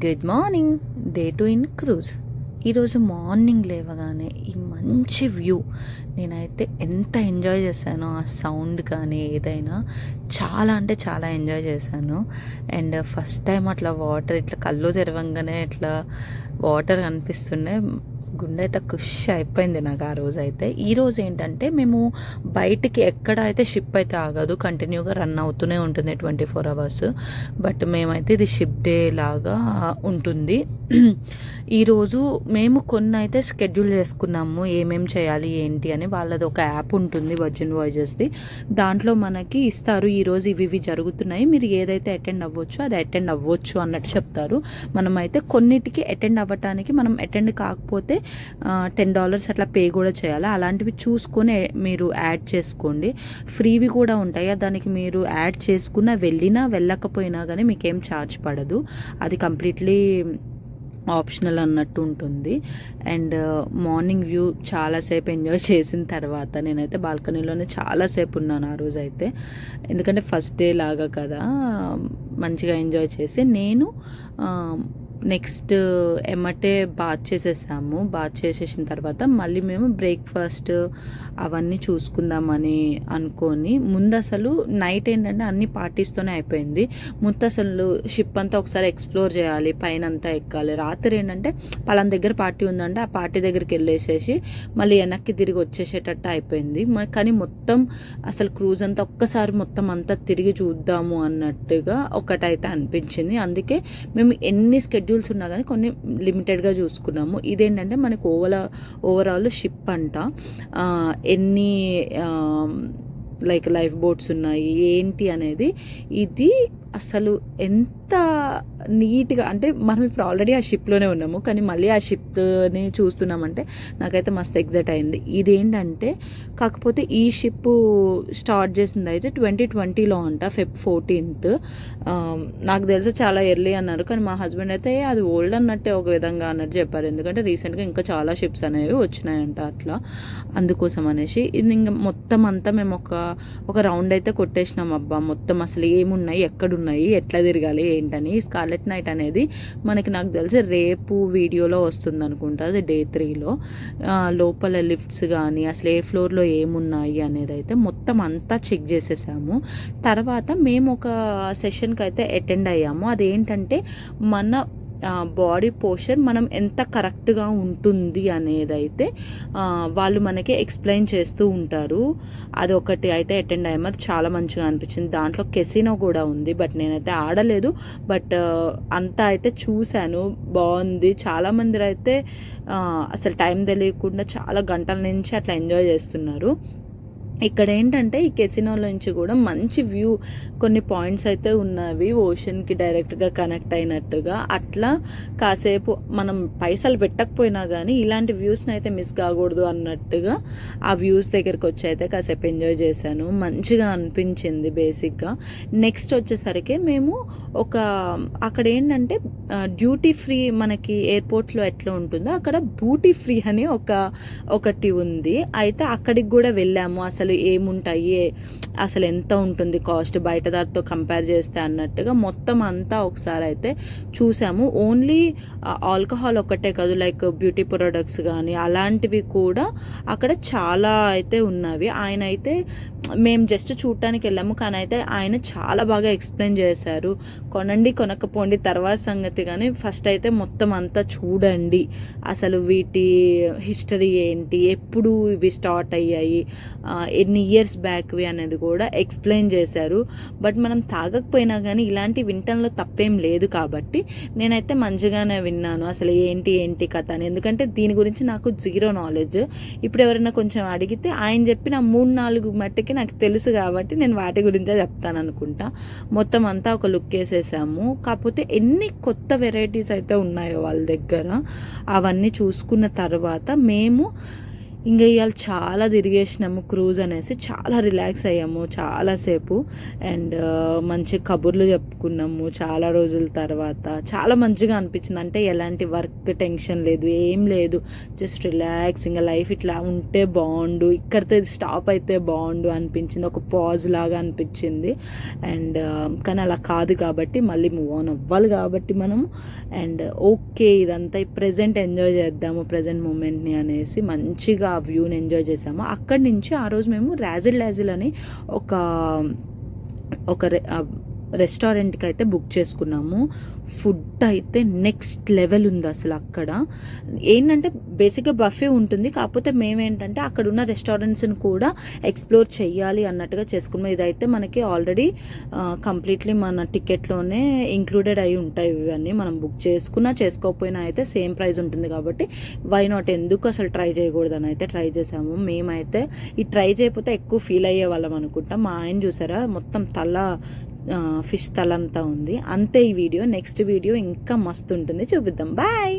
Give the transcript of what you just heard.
Good morning. Day 2 in cruise. ఈరోజు morning లేవగానే ఈ మంచి వ్యూ నేనైతే ఎంత ఎంజాయ్ చేశానో, ఆ సౌండ్ కానీ ఏదైనా చాలా అంటే చాలా ఎంజాయ్ చేశాను. అండ్ ఫస్ట్ టైం అట్లా వాటర్ ఇట్లా కళ్ళు తెరవంగానే ఇట్లా వాటర్ కనిపిస్తుండే గుండె అయితే ఖుషి అయిపోయింది నాకు ఆ రోజు అయితే. ఈరోజు ఏంటంటే మేము బయటికి ఎక్కడ అయితే షిప్ అయితే ఆగదు, కంటిన్యూగా రన్ అవుతూనే ఉంటుంది 24 అవర్స్. బట్ మేమైతే ఇది షిప్ డే లాగా ఉంటుంది. ఈరోజు మేము కొన్ని అయితే షెడ్యూల్ చేసుకున్నాము, ఏమేమి చేయాలి ఏంటి అని. వాళ్ళది ఒక యాప్ ఉంటుంది వర్జిన్ వాయిజెస్ది, దాంట్లో మనకి ఇస్తారు ఈరోజు ఇవి జరుగుతున్నాయి, మీరు ఏదైతే అటెండ్ అవ్వచ్చు అది అటెండ్ అవ్వచ్చు అన్నట్టు చెప్తారు. మనమైతే కొన్నిటికి అటెండ్ అవ్వటానికి మనం అటెండ్ కాకపోతే $10 అట్లా పే కూడా చేయాలి. అలాంటివి చూసుకొని మీరు యాడ్ చేసుకోండి. ఫ్రీవి కూడా ఉంటాయి, దానికి మీరు యాడ్ చేసుకున్న వెళ్ళినా వెళ్ళకపోయినా కానీ మీకేం ఛార్జ్ పడదు, అది కంప్లీట్లీ ఆప్షనల్ అన్నట్టు ఉంటుంది. అండ్ మార్నింగ్ వ్యూ చాలాసేపు ఎంజాయ్ చేసిన తర్వాత నేనైతే బాల్కనీలోనే చాలాసేపు ఉన్నాను ఆ రోజు అయితే. ఎందుకంటే ఫస్ట్ డే లాగా కదా, మంచిగా ఎంజాయ్ చేసి నేను నెక్స్ట్ ఎమ్మటే బాత్ చేసేసాము. బాత్ చేసేసిన తర్వాత మళ్ళీ మేము బ్రేక్ఫాస్ట్ అవన్నీ చూసుకుందామని అనుకొని, ముందు అసలు నైట్ ఏంటంటే అన్ని పార్టీస్తోనే అయిపోయింది. ముందు అసలు షిప్ అంతా ఒకసారి ఎక్స్ప్లోర్ చేయాలి, పైన అంతా ఎక్కాలి. రాత్రి ఏంటంటే పలానా దగ్గర పార్టీ ఉందంటే ఆ పార్టీ దగ్గరికి వెళ్ళేసేసి మళ్ళీ వెనక్కి తిరిగి వచ్చేసేటట్టు అయిపోయింది. కానీ మొత్తం అసలు క్రూజ్ అంతా ఒక్కసారి మొత్తం అంతా తిరిగి చూద్దాము అన్నట్టుగా ఒకటైతే అనిపించింది. అందుకే మేము ఎన్ని స్కెడ్యూల్స్ ఉన్నా కానీ కొన్ని లిమిటెడ్గా చూసుకున్నాము. ఇదేంటంటే మనకు ఓవరాల్ షిప్ అంట ఎన్ని లైఫ్ బోట్స్ ఉన్నాయి ఏంటి అనేది, ఇది అసలు ఎంత నీట్గా అంటే మనం ఇప్పుడు ఆల్రెడీ ఆ షిప్లోనే ఉన్నాము, కానీ మళ్ళీ ఆ షిప్ని చూస్తున్నామంటే నాకైతే మస్తు ఎగ్జైట్ అయింది. ఇదేంటంటే కాకపోతే ఈ షిప్ స్టార్ట్ చేసింది అయితే 2020లో అంట, Feb 14th. నాకు తెలిసి చాలా ఎర్లీ అన్నారు, కానీ మా హస్బెండ్ అయితే అది ఓల్డ్ అన్నట్టే ఒక విధంగా అన్నట్టు చెప్పారు. ఎందుకంటే రీసెంట్గా ఇంకా చాలా షిప్స్ అనేవి వచ్చినాయంట అట్లా, అందుకోసం అనేసి. ఇది ఇంకా మొత్తం అంతా మేము ఒక రౌండ్ అయితే కొట్టేసినాం. అబ్బా మొత్తం అసలు ఏమున్నాయి, ఎక్కడున్నాయి, ఎట్లా తిరగాలి ఏంటని. స్కార్లెట్ నైట్ అనేది మనకి నాకు తెలిసి రేపు వీడియోలో వస్తుంది అనుకుంటా, అది Day 3లో. లోపల లిఫ్ట్స్ కానీ అసలు ఏ ఫ్లోర్లో ఏమున్నాయి అనేది అయితే మొత్తం అంతా చెక్ చేసేసాము. తర్వాత మేము ఒక సెషన్కి అయితే అటెండ్ అయ్యాము. అదేంటంటే మన బాడీ పోస్చర్ మనం ఎంత కరెక్ట్గా ఉంటుంది అనేదైతే వాళ్ళు మనకి ఎక్స్ప్లెయిన్ చేస్తూ ఉంటారు. అదొకటి అయితే అటెండ్ అయ్యాము, అది చాలా మంచిగా అనిపించింది. దాంట్లో కెసినో కూడా ఉంది, బట్ నేనైతే ఆడలేదు. బట్ అంతా అయితే చూశాను, బాగుంది. చాలామంది అయితే అసలు టైం తెలియకుండా చాలా గంటల నుంచి అట్లా ఎంజాయ్ చేస్తున్నారు. ఇక్కడ ఏంటంటే ఈ కెసినోలో నుంచి కూడా మంచి వ్యూ, కొన్ని పాయింట్స్ అయితే ఉన్నవి ఓషన్కి డైరెక్ట్గా కనెక్ట్ అయినట్టుగా. అట్లా కాసేపు మనం పైసలు పెట్టకపోయినా కానీ ఇలాంటి వ్యూస్ని అయితే మిస్ కాకూడదు అన్నట్టుగా ఆ వ్యూస్ దగ్గరికి వచ్చి అయితే కాసేపు ఎంజాయ్ చేశాను, మంచిగా అనిపించింది బేసిక్గా. నెక్స్ట్ వచ్చేసరికి మేము అక్కడ ఏంటంటే డ్యూటీ ఫ్రీ, మనకి ఎయిర్పోర్ట్లో ఎట్లా ఉంటుందో అక్కడ బూటీ ఫ్రీ అని ఒకటి ఉంది. అయితే అక్కడికి కూడా వెళ్ళాము. అసలు ఏముంటాయి, అసలు ఎంత ఉంటుంది కాస్ట్ బయట దాంతో కంపేర్ చేస్తే అన్నట్టుగా మొత్తం అంతా ఒకసారి అయితే చూసాము. ఓన్లీ ఆల్కహాల్ ఒక్కటే కాదు, లైక్ బ్యూటీ ప్రొడక్ట్స్ కానీ అలాంటివి కూడా అక్కడ చాలా అయితే ఉన్నవి. ఆయన అయితే మేము జస్ట్ చూడటానికి వెళ్ళాము, కానీ అయితే ఆయన చాలా బాగా ఎక్స్ప్లెయిన్ చేశారు. కొనండి కొనకపోండి తర్వాత సంగతి, కానీ ఫస్ట్ అయితే మొత్తం అంతా చూడండి, అసలు వీటి హిస్టరీ ఏంటి, ఎప్పుడు ఇవి స్టార్ట్ అయ్యాయి, ఎన్ని ఇయర్స్ బ్యాక్వి అనేది కూడా ఎక్స్ప్లెయిన్ చేశారు. బట్ మనం తాగకపోయినా కానీ ఇలాంటి వినటంలో తప్పేం లేదు, కాబట్టి నేనైతే మంచిగానే విన్నాను అసలు ఏంటి కథ అని. ఎందుకంటే దీని గురించి నాకు జీరో నాలెడ్జ్. ఇప్పుడు ఎవరైనా కొంచెం అడిగితే ఆయన చెప్పిన 3-4 మట్టుకి నాకు తెలుసు, కాబట్టి నేను వాటి గురించే చెప్తాను అనుకుంటా. మొత్తం అంతా ఒక లుక్ వేసేసాము. కాకపోతే ఎన్ని కొత్త వెరైటీస్ అయితే ఉన్నాయో వాళ్ళ దగ్గర, అవన్నీ చూసుకున్న తర్వాత మేము ఇంకా ఇవాళ చాలా తిరిగేసినాము క్రూజ్ అనేసి, చాలా రిలాక్స్ అయ్యాము చాలాసేపు. అండ్ మంచి కబుర్లు చెప్పుకున్నాము చాలా రోజుల తర్వాత. చాలా మంచిగా అనిపించింది. అంటే ఎలాంటి వర్క్ టెన్షన్ లేదు, ఏం లేదు, జస్ట్ రిలాక్స్. ఇంకా లైఫ్ ఇట్లా ఉంటే బాగుండు, ఇక్కడితో స్టాప్ అయితే బాగుండు అనిపించింది. ఒక పాజ్ లాగా అనిపించింది. అండ్ కానీ అలా కాదు కాబట్టి మళ్ళీ మూవ్ ఆన్ అవ్వాలి కాబట్టి మనము. అండ్ ఓకే, ఇదంతా ప్రెజెంట్ ఎంజాయ్ చేద్దాము, ప్రెజెంట్ మూమెంట్ని అనేసి మంచిగా ఆ వ్యూని ఎంజాయ్ చేసాము. అక్కడి నుంచి ఆ రోజు మేము ర్యాజిల్ అని ఒక రెస్టారెంట్కి అయితే బుక్ చేసుకున్నాము. ఫుడ్ అయితే నెక్స్ట్ లెవెల్ ఉంది అసలు. అక్కడ ఏంటంటే బేసిక్గా బఫే ఉంటుంది, కాకపోతే మేమేంటంటే అక్కడ ఉన్న రెస్టారెంట్స్ని కూడా ఎక్స్ప్లోర్ చేయాలి అన్నట్టుగా చేసుకున్నాం. ఇదైతే మనకి ఆల్రెడీ కంప్లీట్లీ మన టికెట్లోనే ఇంక్లూడెడ్ అయి ఉంటాయి. ఇవన్నీ మనం బుక్ చేసుకున్నా చేసుకోకపోయినా అయితే సేమ్ ప్రైస్ ఉంటుంది కాబట్టి వై నాట్, ఎందుకు అసలు ట్రై చేయకూడదని అయితే ట్రై చేసాము. మేమైతే ఈ ట్రై చేయకపోతే ఎక్కువ ఫీల్ అయ్యే వాళ్ళం అనుకుంటాం. మా ఆయన చూసారా మొత్తం ఫిష్ తలంతా ఉంది. అంతే ఈ వీడియో. నెక్స్ట్ వీడియో ఇంకా మస్తు ఉంటుంది, చూపిద్దాం. బాయ్.